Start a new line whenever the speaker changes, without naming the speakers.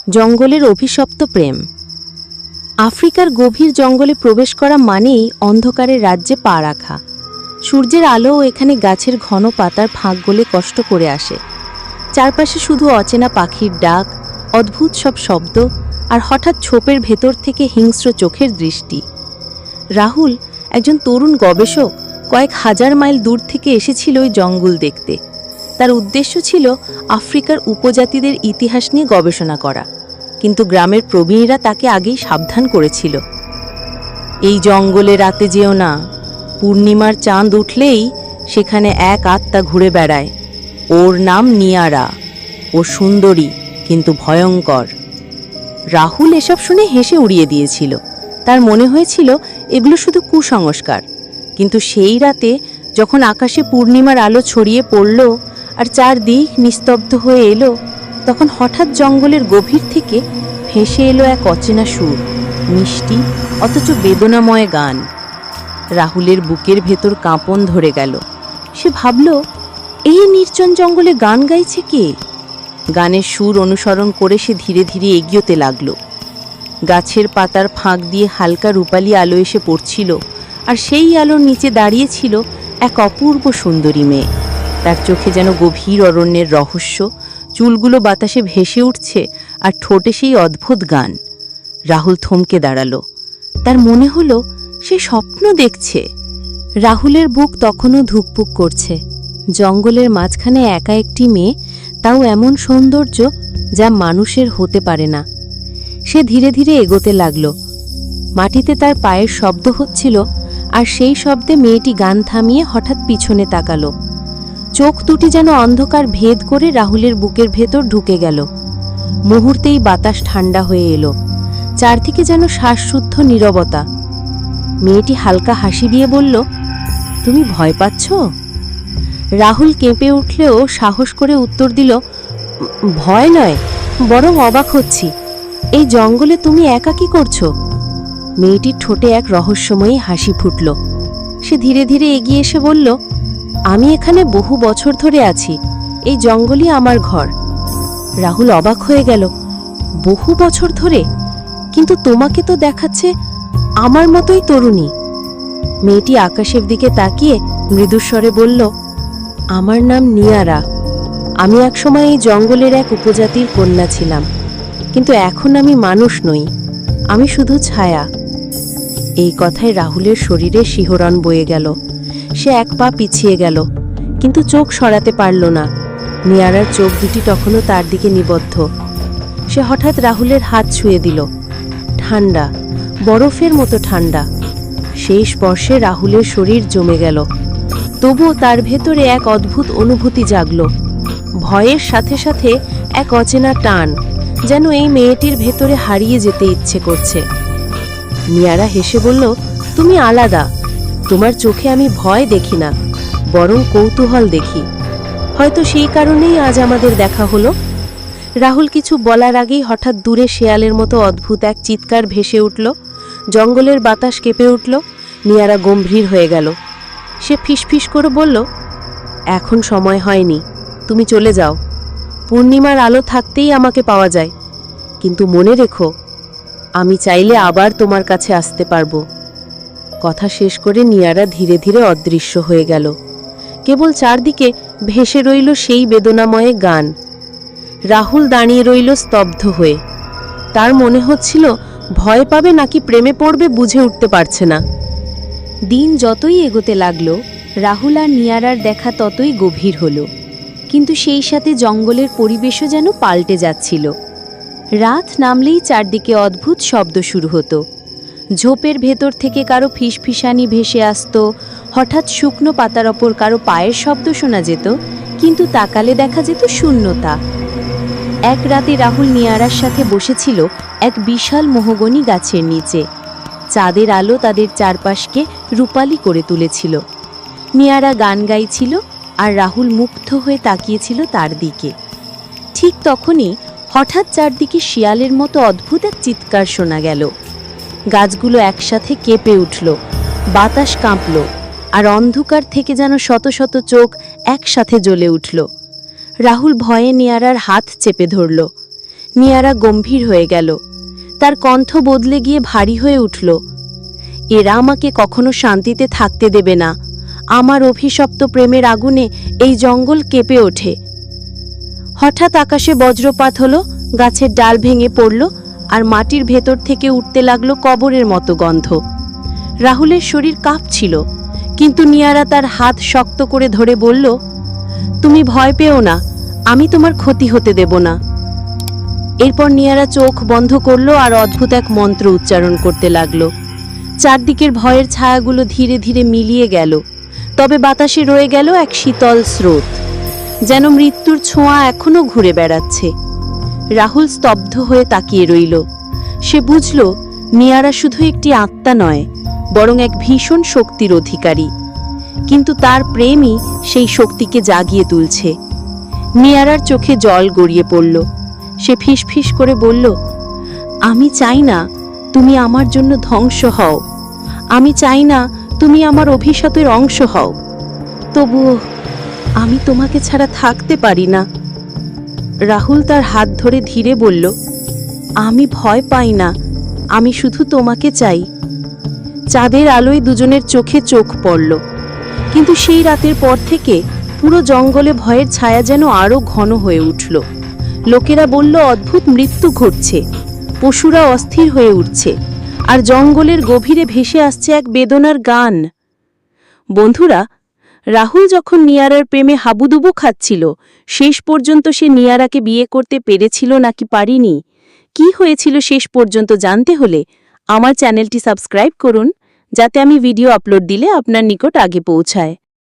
জঙ্গলের অভিশপ্ত প্রেম। আফ্রিকার গভীর জঙ্গলে প্রবেশ করা মানেই অন্ধকারের রাজ্যে পা রাখা। সূর্যের আলো এখানে গাছের ঘন পাতার ফাঁক গলে কষ্ট করে আসে। চারপাশে শুধু অচেনা পাখির ডাক, অদ্ভুত সব শব্দ, আর হঠাৎ ছোপের ভেতর থেকে হিংস্র চোখের দৃষ্টি। রাহুল, একজন তরুণ গবেষক, কয়েক হাজার মাইল দূর থেকে এসেছিল ওই জঙ্গল দেখতে। তার উদ্দেশ্য ছিল আফ্রিকার উপজাতিদের ইতিহাস নিয়ে গবেষণা করা, কিন্তু গ্রামের প্রবীণরা তাকে আগেই সাবধান করেছিল। এই জঙ্গলে রাতে যেও না, পূর্ণিমার চাঁদ উঠলেই সেখানে এক আত্মা ঘুরে বেড়ায়। ওর নাম নিয়ারা। ও সুন্দরী কিন্তু ভয়ঙ্কর। রাহুল এসব শুনে হেসে উড়িয়ে দিয়েছিল। তার মনে হয়েছিল এগুলো শুধু কুসংস্কার। কিন্তু সেই রাতে যখন আকাশে পূর্ণিমার আলো ছড়িয়ে পড়ল আর চারদিক নিস্তব্ধ হয়ে এলো, তখন হঠাৎ জঙ্গলের গভীর থেকে ভেসে এলো এক অচেনা সুর, মিষ্টি অথচ বেদনাময় গান। রাহুলের বুকের ভেতর কাঁপন ধরে গেল। সে ভাবল, এই নির্জন জঙ্গলে গান গাইছে কে? গানের সুর অনুসরণ করে সে ধীরে ধীরে এগিয়ে লাগল। গাছের পাতার ফাঁক দিয়ে হালকা রূপালি আলো এসে পড়ছিল, আর সেই আলোর নিচে দাঁড়িয়েছিল এক অপূর্ব সুন্দরী মেয়ে। তার চোখে যেন গভীর অরণ্যের রহস্য, চুলগুলো বাতাসে ভেসে উঠছে আর ঠোঁটে সেই অদ্ভুত গান। রাহুল থমকে দাঁড়ালো। তার মনে হলো সে স্বপ্ন দেখছে। রাহুলের বুক তখনও ধুকপুক করছে। জঙ্গলের মাঝখানে একা একটি মেয়ে, তাও এমন সৌন্দর্য যা মানুষের হতে পারে না। সে ধীরে ধীরে এগোতে লাগল। মাটিতে তার পায়ের শব্দ হচ্ছিল, আর সেই শব্দে মেয়েটি গান থামিয়ে হঠাৎ পিছনে তাকালো। চোখ দুটি যেন অন্ধকার ভেদ করে রাহুলের বুকের ভেতর ঢুকে গেল। মুহূর্তেই বাতাস ঠান্ডা হয়ে এলো। চারদিকে যেন শ্বাসরুদ্ধ নীরবতা। মেয়েটি হালকা হাসি দিয়ে বলল, তুমি ভয় পাচ্ছ? রাহুল কেঁপে উঠলেও সাহস করে উত্তর দিল, ভয় নয়, বরং অবাক হচ্ছি। এই জঙ্গলে তুমি একা কি করছো? মেয়েটির ঠোঁটে এক রহস্যময়ী হাসি ফুটল। সে ধীরে ধীরে এগিয়ে এসে বলল, আমি এখানে বহু বছর ধরে আছি। এই জঙ্গলই আমার ঘর। রাহুল অবাক হয়ে গেল। বহু বছর ধরে? কিন্তু তোমাকে তো দেখাচ্ছে আমার মতোই তরুণী। মেয়েটি আকাশের দিকে তাকিয়ে মৃদুস্বরে বলল, আমার নাম নিয়ারা। আমি একসময় এই জঙ্গলের এক উপজাতির কন্যা ছিলাম, কিন্তু এখন আমি মানুষ নই, আমি শুধু ছায়া। এই কথায় রাহুলের শরীরে শিহরণ বয়ে গেল। সে এক পা পিছিয়ে গেল, কিন্তু চোখ সরাতে পারল না। নিয়ারার চোখ দুটি তখনও তার দিকে নিবদ্ধ। সে হঠাৎ রাহুলের হাত ছুঁয়ে দিল। ঠান্ডা, বরফের মতো ঠান্ডা। সেই স্পর্শে রাহুলের শরীর জমে গেল। তবুও তার ভেতরে এক অদ্ভুত অনুভূতি জাগল। ভয়ের সাথে সাথে এক অচেনা টান, যেন এই মেয়েটির ভেতরে হারিয়ে যেতে ইচ্ছে করছে। নিয়ারা হেসে বলল, তুমি আলাদা। তোমার চোখে আমি ভয় দেখি না, বরং কৌতূহল দেখি। হয়তো সেই কারণেই আজ আমাদের দেখা হলো। রাহুল কিছু বলার আগেই হঠাৎ দূরে শেয়ালের মতো অদ্ভুত এক চিৎকার ভেসে উঠল। জঙ্গলের বাতাস কেঁপে উঠল। নিয়ারা গম্ভীর হয়ে গেল। সে ফিসফিস করে বলল, এখন সময় হয়নি, তুমি চলে যাও। পূর্ণিমার আলো থাকতেই আমাকে পাওয়া যায়, কিন্তু মনে রেখো, আমি চাইলে আবার তোমার কাছে আসতে পারবো। কথা শেষ করে নিয়ারা ধীরে ধীরে অদৃশ্য হয়ে গেল। কেবল চারদিকে ভেসে রইল সেই বেদনাময় গান। রাহুল দাঁড়িয়ে রইল স্তব্ধ হয়ে। তার মনে হচ্ছিল ভয় পাবে নাকি প্রেমে পড়বে বুঝে উঠতে পারছে না। দিন যতই এগোতে লাগল, রাহুল আর নিয়ারার দেখা ততই গভীর হল। কিন্তু সেই সাথে জঙ্গলের পরিবেশও যেন পাল্টে যাচ্ছিল। রাত নামলেই চারদিকে অদ্ভুত শব্দ শুরু হতো। ঝোপের ভেতর থেকে কারো ফিসফিসানি ভেসে আসত। হঠাৎ শুকনো পাতার ওপর কারো পায়ের শব্দ শোনা যেত, কিন্তু তাকালে দেখা যেত শূন্যতা। এক রাতে রাহুল নিয়ারার সাথে বসেছিল এক বিশাল মোহগনি গাছের নিচে। চাঁদের আলো তাদের চারপাশকে রূপালি করে তুলেছিল। নিয়ারা গান গাইছিল, আর রাহুল মুগ্ধ হয়ে তাকিয়েছিল তার দিকে। ঠিক তখনই হঠাৎ চারদিকে শিয়ালের মতো অদ্ভুত এক চিৎকার শোনা গেল। গাছগুলো একসাথে কেঁপে উঠল, বাতাস কাঁপল, আর অন্ধকার থেকে যেন শত শত চোখ একসাথে জ্বলে উঠল। রাহুল ভয়ে নিয়ারার হাত চেপে ধরল। নিয়ারা গম্ভীর হয়ে গেল। তার কণ্ঠ বদলে গিয়ে ভারী হয়ে উঠল। এরা আমাকে কখনো শান্তিতে থাকতে দেবে না। আমার অভিশপ্ত প্রেমের আগুনে এই জঙ্গল কেঁপে ওঠে। হঠাৎ আকাশে বজ্রপাত হলো, গাছের ডাল ভেঙে পড়ল, আর মাটির ভেতর থেকে উঠতে লাগলো কবরের মতো গন্ধ। রাহুলের শরীর কাঁপছিল, কিন্তু নিয়ারা তার হাত শক্ত করে ধরে বলল, তুমি ভয় পেও না, আমি তোমার ক্ষতি হতে দেব না। এরপর নিয়ারা চোখ বন্ধ করলো আর অদ্ভুত এক মন্ত্র উচ্চারণ করতে লাগলো। চারদিকের ভয়ের ছায়াগুলো ধীরে ধীরে মিলিয়ে গেল, তবে বাতাসে রয়ে গেল এক শীতল স্রোত, যেন মৃত্যুর ছোঁয়া এখনো ঘুরে বেড়াচ্ছে। রাহুল স্তব্ধ হয়ে তাকিয়ে রইল। সে বুঝল নিয়ারা শুধু একটি আত্মা নয়, বরং এক ভীষণ শক্তির অধিকারী। কিন্তু তার প্রেমই সেই শক্তিকে জাগিয়ে তুলছে। নিয়ারার চোখে জল গড়িয়ে পড়ল। সে ফিসফিস করে বলল, আমি চাই না তুমি আমার জন্য ধ্বংস হও। আমি চাই না তুমি আমার অভিশাপের অংশ হও। তবুও আমি তোমাকে ছাড়া থাকতে পারি না। রাহুল তার হাত ধরে ধীরে বলল, আমি ভয় পাই না, আমি শুধু তোমাকে চাই। চাঁদের আলোয় দুজনের চোখে চোখ পড়ল। কিন্তু সেই রাতের পর থেকে পুরো জঙ্গলে ভয়ের ছায়া যেন আরো ঘন হয়ে উঠল। লোকেরা বলল অদ্ভুত মৃত্যু ঘটছে, পশুরা অস্থির হয়ে উঠছে, আর জঙ্গলের গভীরে ভেসে আসছে এক বেদনার গান। বন্ধুরা, রাহুল যখন নিয়ারার প্রেমে হাবুডুবু খাচ্ছিল, শেষ পর্যন্ত সে নিয়ারাকে বিয়ে করতে পেরেছিল নাকি পারেনি, কি হয়েছিল শেষ পর্যন্ত জানতে হলে আমার চ্যানেলটি সাবস্ক্রাইব করুন, যাতে আমি ভিডিও আপলোড দিলে আপনার নিকট আগে পৌঁছায়।